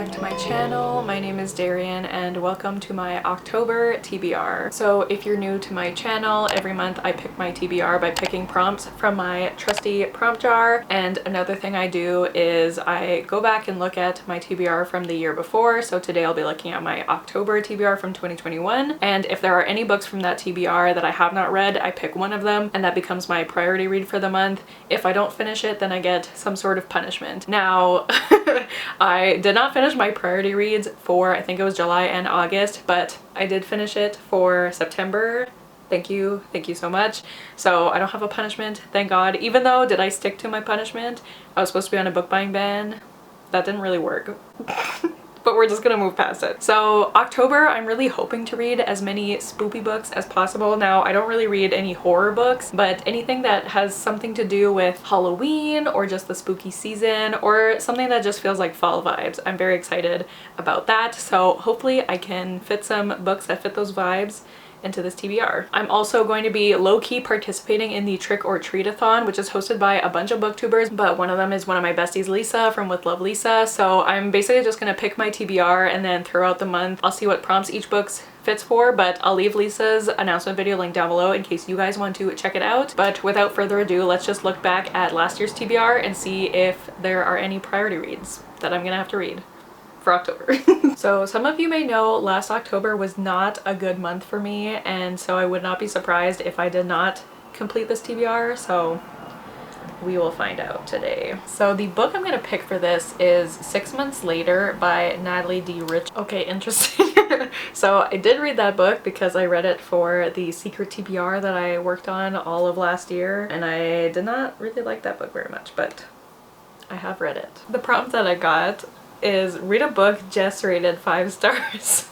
back to my channel. My name is Darian and welcome to my October TBR. So if you're new to my channel, every month I pick my TBR by picking prompts from my trusty prompt jar. And another thing I do is I go back and look at my TBR from the year before. So today I'll be looking at my October TBR from 2021. And if there are any books from that TBR that I have not read, I pick one of them and that becomes my priority read for the month. If I don't finish it, then I get some sort of punishment. Now, I did not finish my priority reads for, I think it was July and August, but I did finish it for September. Thank you so much. So I don't have a punishment, thank God. Even though, did I stick to my punishment? I was supposed to be on a book buying ban. That didn't really work. But we're just gonna move past it. So October, I'm really hoping to read as many spoopy books as possible. Now, I don't really read any horror books, but anything that has something to do with Halloween or just the spooky season or something that just feels like fall vibes. I'm very excited about that. So hopefully I can fit some books that fit those vibes into this TBR. I'm also going to be low-key participating in the Trick or Treat-a-thon, which is hosted by a bunch of booktubers, but one of them is one of my besties, Lisa from With Love Lisa. So I'm basically just gonna pick my TBR and then throughout the month I'll see what prompts each book fits for, but I'll leave Lisa's announcement video linked down below in case you guys want to check it out. But without further ado, let's just look back at last year's TBR and see if there are any priority reads that I'm gonna have to read for October. So some of you may know last October was not a good month for me, and so I would not be surprised if I did not complete this TBR, so we will find out today. So the book I'm gonna pick for this is 6 Months Later by Natalie D. Rich. Okay, interesting. So I did read that book because I read it for the secret TBR that I worked on all of last year, and I did not really like that book very much, but I have read it. The prompt that I got is read a book Jess rated 5 stars.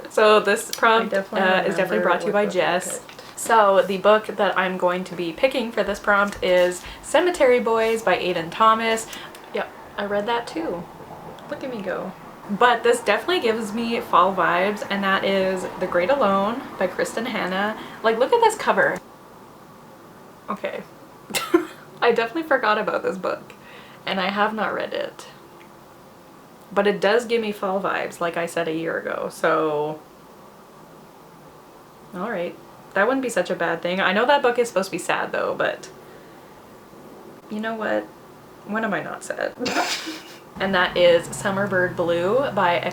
So this prompt is definitely brought to you by Jess. So the book that I'm going to be picking for this prompt is Cemetery Boys by Aiden Thomas. Yep, I read that too. Look at me go. But this definitely gives me fall vibes, and that is The Great Alone by Kristen Hanna. Like, look at this cover. Okay. I definitely forgot about this book and I have not read it. But it does give me fall vibes, like I said a year ago, so alright. That wouldn't be such a bad thing. I know that book is supposed to be sad though, but you know what? When am I not sad? And that is Summerbird Blue by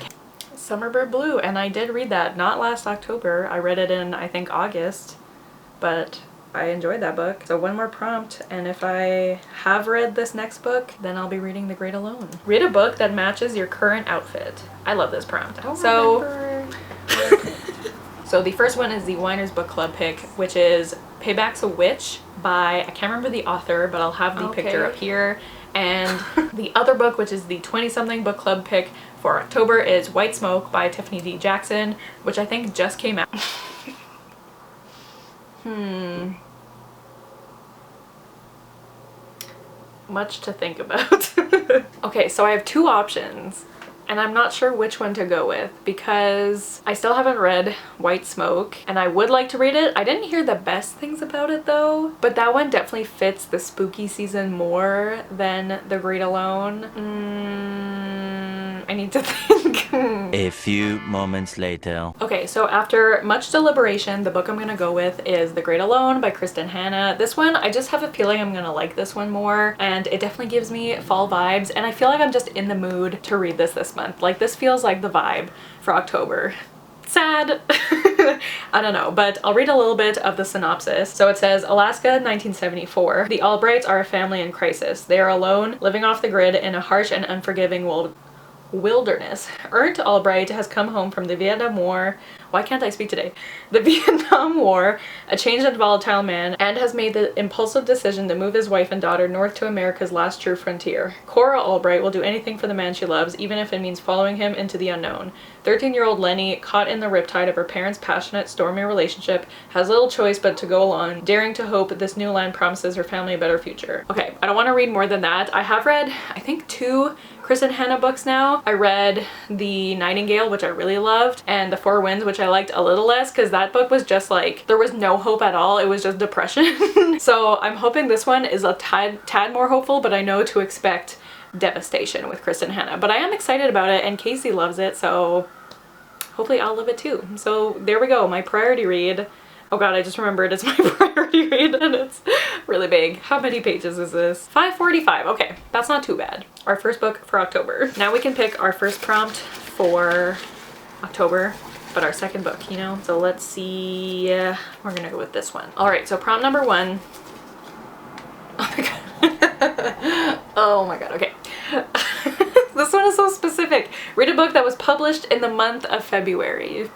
Summerbird Blue, and I did read that, not last October. I read it in, I think, August, but I enjoyed that book. So one more prompt, and if I have read this next book, then I'll be reading The Great Alone. Read a book that matches your current outfit. I love this prompt. So the first one is the Winer's Book Club pick, which is Payback's a Witch by, I can't remember the author, but I'll have the picture up here. And the other book, which is the 20-something book club pick for October, is White Smoke by Tiffany D. Jackson, which I think just came out. Much to think about. Okay, so I have two options and I'm not sure which one to go with because I still haven't read White Smoke and I would like to read it. I didn't hear the best things about it though, but that one definitely fits the spooky season more than The Great Alone. I need to think. A few moments later. Okay, so after much deliberation, the book I'm gonna go with is The Great Alone by Kristen Hanna. This one, I just have a feeling I'm gonna like this one more, and it definitely gives me fall vibes, and I feel like I'm just in the mood to read this month. Like, this feels like the vibe for October. Sad. I don't know, but I'll read a little bit of the synopsis. So it says, Alaska, 1974. The Albrights are a family in crisis. They are alone, living off the grid in a harsh and unforgiving wilderness. Ernst Albright has come home from the Vietnam War. Why can't I speak today? The Vietnam War, a changed and volatile man, and has made the impulsive decision to move his wife and daughter north to America's last true frontier. Cora Albright will do anything for the man she loves, even if it means following him into the unknown. 13-year-old Lenny, caught in the riptide of her parents' passionate, stormy relationship, has little choice but to go along, daring to hope this new land promises her family a better future. Okay, I don't want to read more than that. I have read, I think, 2 Kristen Hanna books now. I read The Nightingale, which I really loved, and The Four Winds, which I liked a little less because that book was just like, there was no hope at all. It was just depression. So I'm hoping this one is a tad more hopeful, but I know to expect devastation with Kristen Hanna. But I am excited about it, and Kasey loves it, so hopefully I'll love it too. So there we go, my priority read. Oh god, I just remembered it's my priority read and it's really big. How many pages is this? 545. Okay, that's not too bad. Our first book for October. Now we can pick our first prompt for October, but our second book, you know? So let's see. We're gonna go with this one. All right, so prompt number 1. Oh my god. Oh my god, okay. This one is so specific. Read a book that was published in the month of February.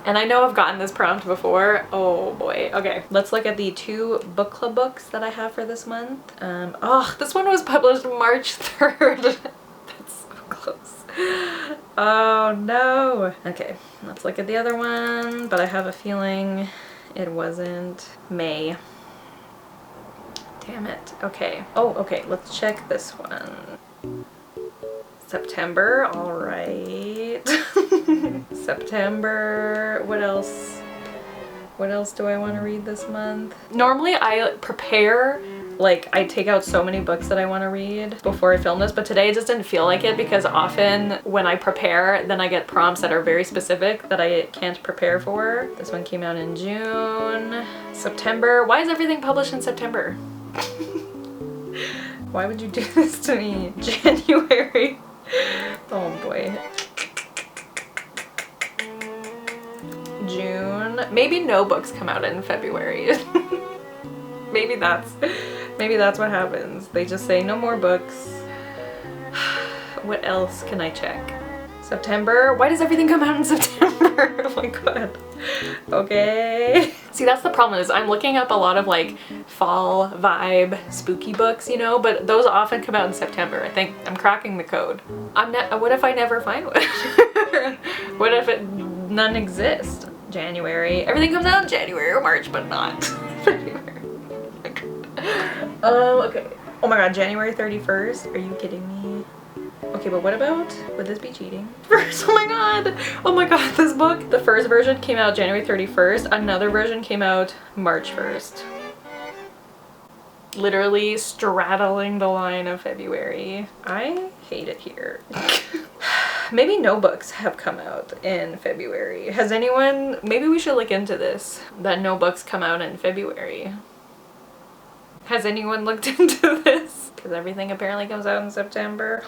And I know I've gotten this prompt before. Oh boy. Okay, let's look at the 2 book club books that I have for this month. Oh, this one was published March 3rd. That's so close. Oh no. Okay, let's look at the other one, but I have a feeling it wasn't May. Damn it. Okay. Oh, okay, let's check this one. September, all right. September, what else? What else do I want to read this month? Normally I prepare, like I take out so many books that I want to read before I film this, but today I just didn't feel like it because often when I prepare, then I get prompts that are very specific that I can't prepare for. This one came out in June. September, why is everything published in September? Why would you do this to me? January. Oh boy. June. Maybe no books come out in February. maybe that's what happens. They just say no more books. What else can I check? September. Why does everything come out in September? Oh my god. Okay. See, that's the problem is I'm looking up a lot of like fall vibe spooky books, you know, but those often come out in September. I think I'm cracking the code. What if I never find one? What if none exist? January. Everything comes out in January or March, but not February. Okay. Oh my god, January 31st? Are you kidding me? Okay, but what about, would this be cheating? First, oh my god, this book. The first version came out January 31st. Another version came out March 1st. Literally straddling the line of February. I hate it here. Maybe no books have come out in February. Has anyone, maybe we should look into this, that no books come out in February. Has anyone looked into this? Because everything apparently comes out in September.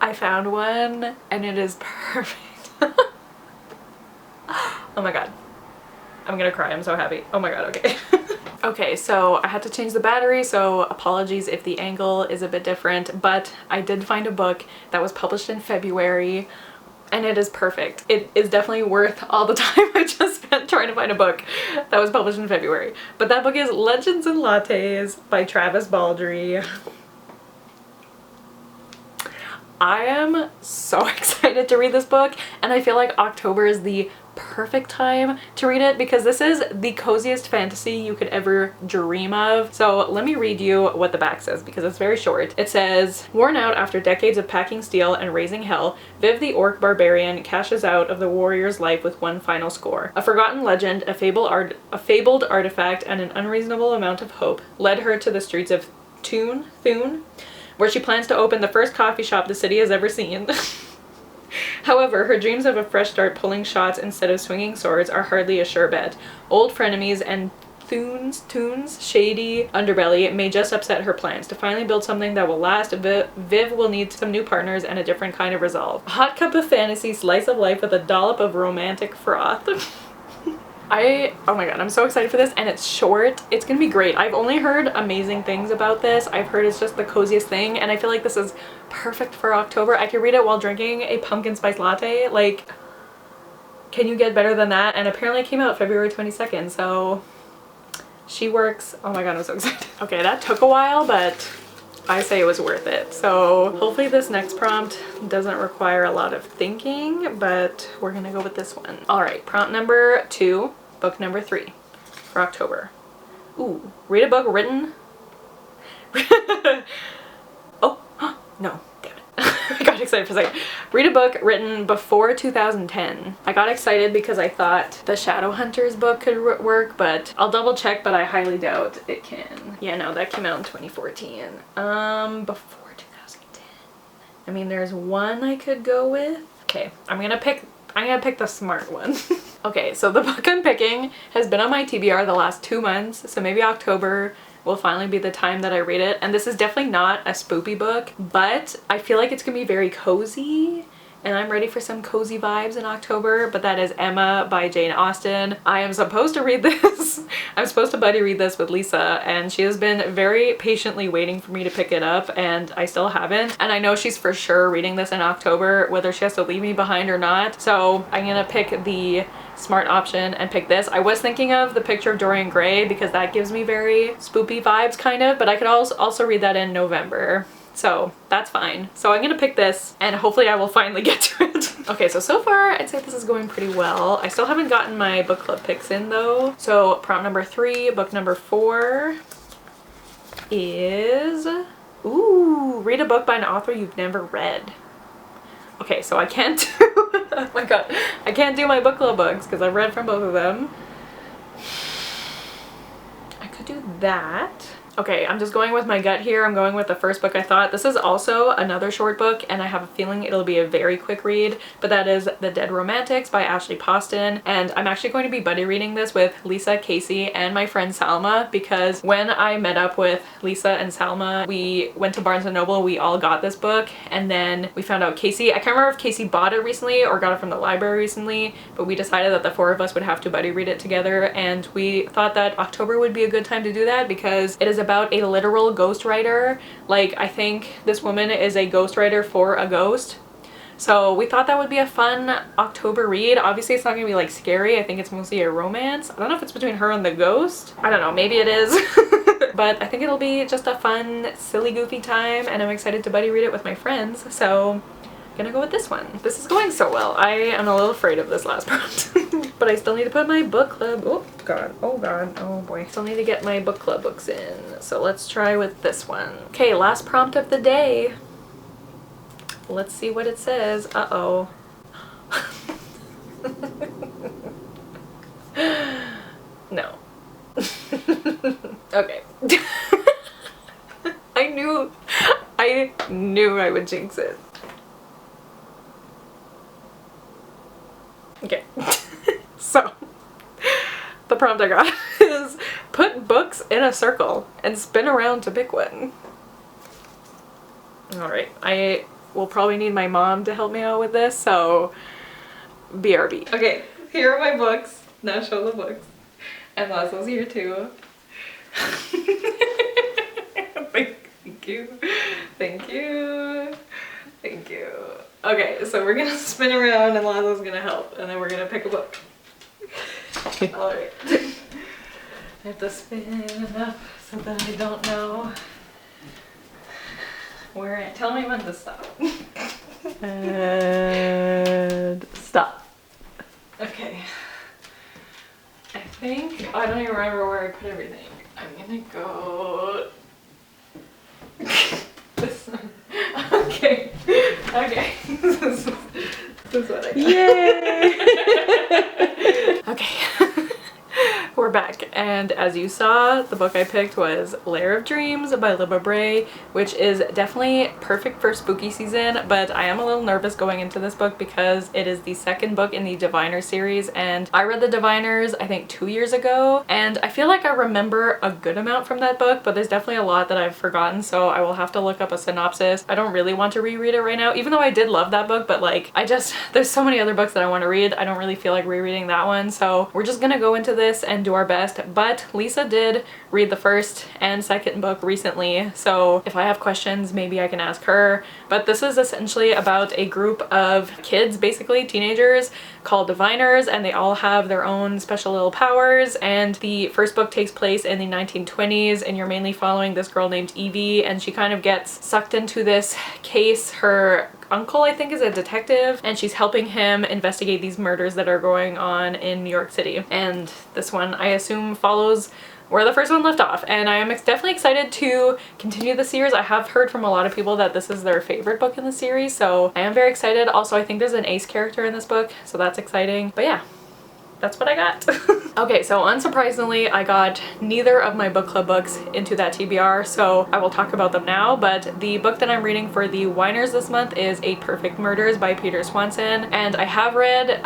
I found one and it is perfect. Oh my god. I'm gonna cry, I'm so happy. Oh my god, okay. Okay, so I had to change the battery, so apologies if the angle is a bit different, but I did find a book that was published in February and it is perfect. It is definitely worth all the time I just spent trying to find a book that was published in February. But that book is Legends and Lattes by Travis Baldree. I am so excited to read this book, and I feel like October is the perfect time to read it because this is the coziest fantasy you could ever dream of. So let me read you what the back says because it's very short. It says, worn out after decades of packing steel and raising hell, Viv the orc barbarian cashes out of the warrior's life with one final score. A forgotten legend, a fabled artifact, and an unreasonable amount of hope led her to the streets of Thun, where she plans to open the first coffee shop the city has ever seen. However, her dreams of a fresh start pulling shots instead of swinging swords are hardly a sure bet. Old frenemies and Thun's shady underbelly may just upset her plans. To finally build something that will last, Viv will need some new partners and a different kind of resolve. A hot cup of fantasy, slice of life with a dollop of romantic froth. Oh my god, I'm so excited for this, and it's short. It's gonna be great. I've only heard amazing things about this. I've heard it's just the coziest thing, and I feel like this is perfect for October. I could read it while drinking a pumpkin spice latte. Like, can you get better than that? And apparently it came out February 22nd, so she works. Oh my god, I'm so excited. Okay, that took a while, but I say it was worth it. So hopefully this next prompt doesn't require a lot of thinking, but we're gonna go with this one. All right, prompt number 2, book number 3 for October. Ooh, read a book written. Oh, no, damn it. I got got excited for a second. Read a book written before 2010. I got excited because I thought the Shadowhunters book could work, but I'll double check, but I highly doubt it can. Yeah, no, that came out in 2014. Before 2010. I mean, there's one I could go with. Okay, I'm gonna pick the smart one. Okay, so the book I'm picking has been on my TBR the last 2 months, so maybe October will finally be the time that I read it. And this is definitely not a spoopy book, but I feel like it's gonna be very cozy, and I'm ready for some cozy vibes in October. But that is Emma by Jane Austen. I am supposed to read this. I'm supposed to buddy read this with Lisa, and she has been very patiently waiting for me to pick it up, and I still haven't. And I know she's for sure reading this in October, whether she has to leave me behind or not. So I'm gonna pick the smart option and pick this. I was thinking of The Picture of Dorian Gray because that gives me very spoopy vibes kind of, but I could also read that in November. So that's fine. So I'm gonna pick this and hopefully I will finally get to it. Okay, so far I'd say this is going pretty well. I still haven't gotten my book club picks in though. So prompt number 3, book number 4 is, ooh, read a book by an author you've never read. Okay, so I can't do, oh my god, I can't do my book club books because I've read from both of them. I could do that. Okay, I'm just going with my gut here. I'm going with the first book I thought. This is also another short book, and I have a feeling it'll be a very quick read, but that is The Dead Romantics by Ashley Poston. And I'm actually going to be buddy reading this with Lisa, Casey, and my friend Salma, because when I met up with Lisa and Salma, we went to Barnes & Noble, we all got this book, and then we found out Casey, I can't remember if Casey bought it recently or got it from the library recently, but we decided that the 4 of us would have to buddy read it together, and we thought that October would be a good time to do that because it is about a literal ghostwriter. Like, I think this woman is a ghostwriter for a ghost. So we thought that would be a fun October read. Obviously it's not gonna be like scary. I think it's mostly a romance. I don't know if it's between her and the ghost. I don't know, maybe it is. But I think it'll be just a fun, silly, goofy time, and I'm excited to buddy read it with my friends. So I'm gonna go with this one. This is going so well. I am a little afraid of this last prompt. But I still need to put my book club, oh god, oh boy. Still need to get my book club books in. So let's try with this one. Okay, last prompt of the day. Let's see what it says. Uh-oh. No. Okay. I knew I would jinx it. Okay. So, the prompt I got is put books in a circle and spin around to pick one. Alright, I will probably need my mom to help me out with this, so BRB. Okay, here are my books. Now show the books. And Laszlo's here too. Thank you. Thank you. Thank you. Okay, so we're gonna spin around and Laszlo's gonna help, and then we're gonna pick a book. Alright. I have to spin enough so that I don't know where. Tell me when to stop. And stop. Okay. I think, I don't even remember where I put everything. I'm gonna go this one. Okay. Okay. This is what I got. Yay! Okay. We're back, and as you saw, the book I picked was Lair of Dreams by Libba Bray, which is definitely perfect for spooky season, but I am a little nervous going into this book because it is the second book in the Diviner series, and I read the Diviners I think 2 years ago, and I feel like I remember a good amount from that book, but there's definitely a lot that I've forgotten, so I will have to look up a synopsis. I don't really want to reread it right now, even though I did love that book, but like, there's so many other books that I want to read. I don't really feel like rereading that one, so we're just gonna go into this and do our best. But Lisa did read the first and second book recently, so if I have questions maybe I can ask her. But this is essentially about a group of kids, basically teenagers, called Diviners, and they all have their own special little powers. And the first book takes place in the 1920s, and you're mainly following this girl named Evie, and she kind of gets sucked into this case. Her uncle, I think, is a detective, and she's helping him investigate these murders that are going on in New York City. And this one, I assume, follows where the first one left off, and I am definitely excited to continue the series. I have heard from a lot of people that this is their favorite book in the series, so I am very excited. Also, I think there's an ace character in this book, so that's exciting. But yeah, that's what I got. Okay, so unsurprisingly, I got neither of my book club books into that TBR, so I will talk about them now. But the book that I'm reading for the Whiners this month is 8 Perfect Murders by Peter Swanson, and I have read,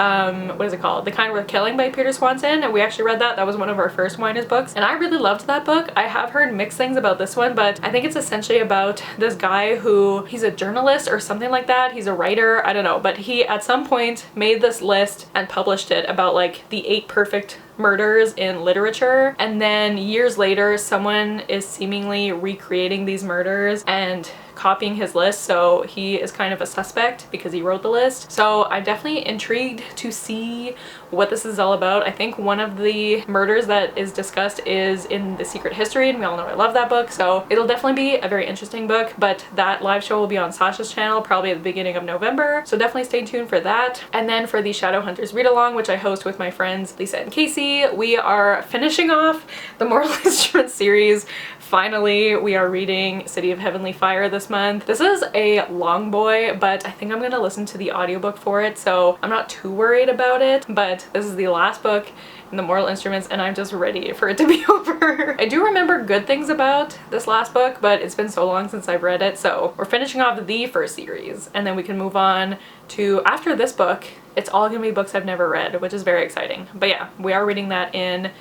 what is it called? The Kind Worth Killing by Peter Swanson, and we actually read that. That was one of our first Whiners books, and I really loved that book. I have heard mixed things about this one, but I think it's essentially about this guy who, he's a journalist or something like that. He's a writer, I don't know, but he at some point made this list and published it about like the 8 perfect murders in literature, and then years later someone is seemingly recreating these murders and copying his list, so he is kind of a suspect because he wrote the list. So I'm definitely intrigued to see what this is all about. I think one of the murders that is discussed is in The Secret History, and we all know I love that book, so it'll definitely be a very interesting book. But that live show will be on Sasha's channel probably at the beginning of November, so definitely stay tuned for that. And then for the Shadowhunters read along, which I host with my friends Lisa and Casey, we are finishing off the Mortal Instruments series. Finally, we are reading City of Heavenly Fire this month. This is a long boy, but I think I'm gonna listen to the audiobook for it, so I'm not too worried about it. But this is the last book in the Mortal Instruments, and I'm just ready for it to be over. I do remember good things about this last book, but it's been so long since I've read it, so we're finishing off the first series, and then we can move on to, after this book, it's all gonna be books I've never read, which is very exciting. But yeah, we are reading that in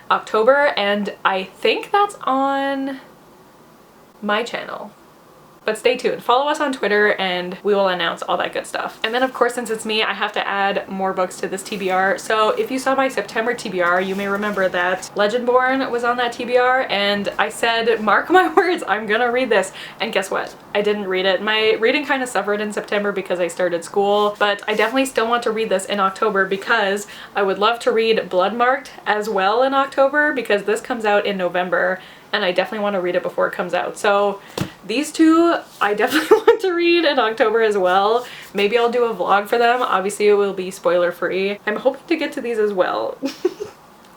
October, and I think that's on my channel. But stay tuned. Follow us on Twitter and we will announce all that good stuff. And then of course, since it's me, I have to add more books to this TBR. So if you saw my September TBR, you may remember that Legendborn was on that TBR, and I said, mark my words, I'm gonna read this. And guess what? I didn't read it. My reading kind of suffered in September because I started school, but I definitely still want to read this in October because I would love to read Bloodmarked as well in October, because this comes out in November and I definitely want to read it before it comes out. So these two I definitely want to read in October as well. Maybe I'll do a vlog for them. Obviously it will be spoiler free. I'm hoping to get to these as well.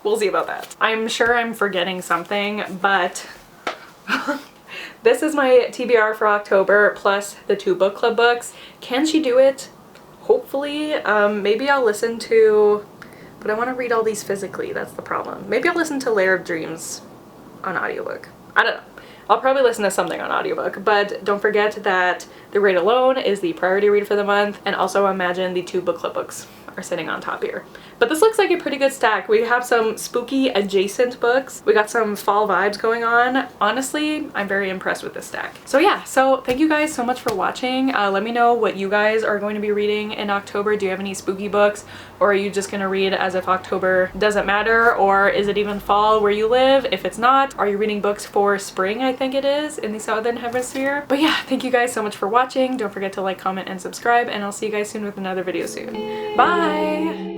We'll see about that. I'm sure I'm forgetting something, but this is my TBR for October plus the 2 book club books. Can she do it? Hopefully. Maybe I'll listen to, but I want to read all these physically. That's the problem. Maybe I'll listen to Lair of Dreams on audiobook. I don't know. I'll probably listen to something on audiobook, but don't forget that The Raid Alone is the priority read for the month, and also imagine the 2 book club books are sitting on top here. But this looks like a pretty good stack. We have some spooky adjacent books. We got some fall vibes going on. Honestly, I'm very impressed with this stack. So yeah, so thank you guys so much for watching. Let me know what you guys are going to be reading in October. Do you have any spooky books, or are you just gonna read as if October doesn't matter, or is it even fall where you live? If it's not, are you reading books for spring? I think it is in the Southern Hemisphere. But yeah, thank you guys so much for watching. Don't forget to like, comment, and subscribe, and I'll see you guys soon with another video soon. Bye!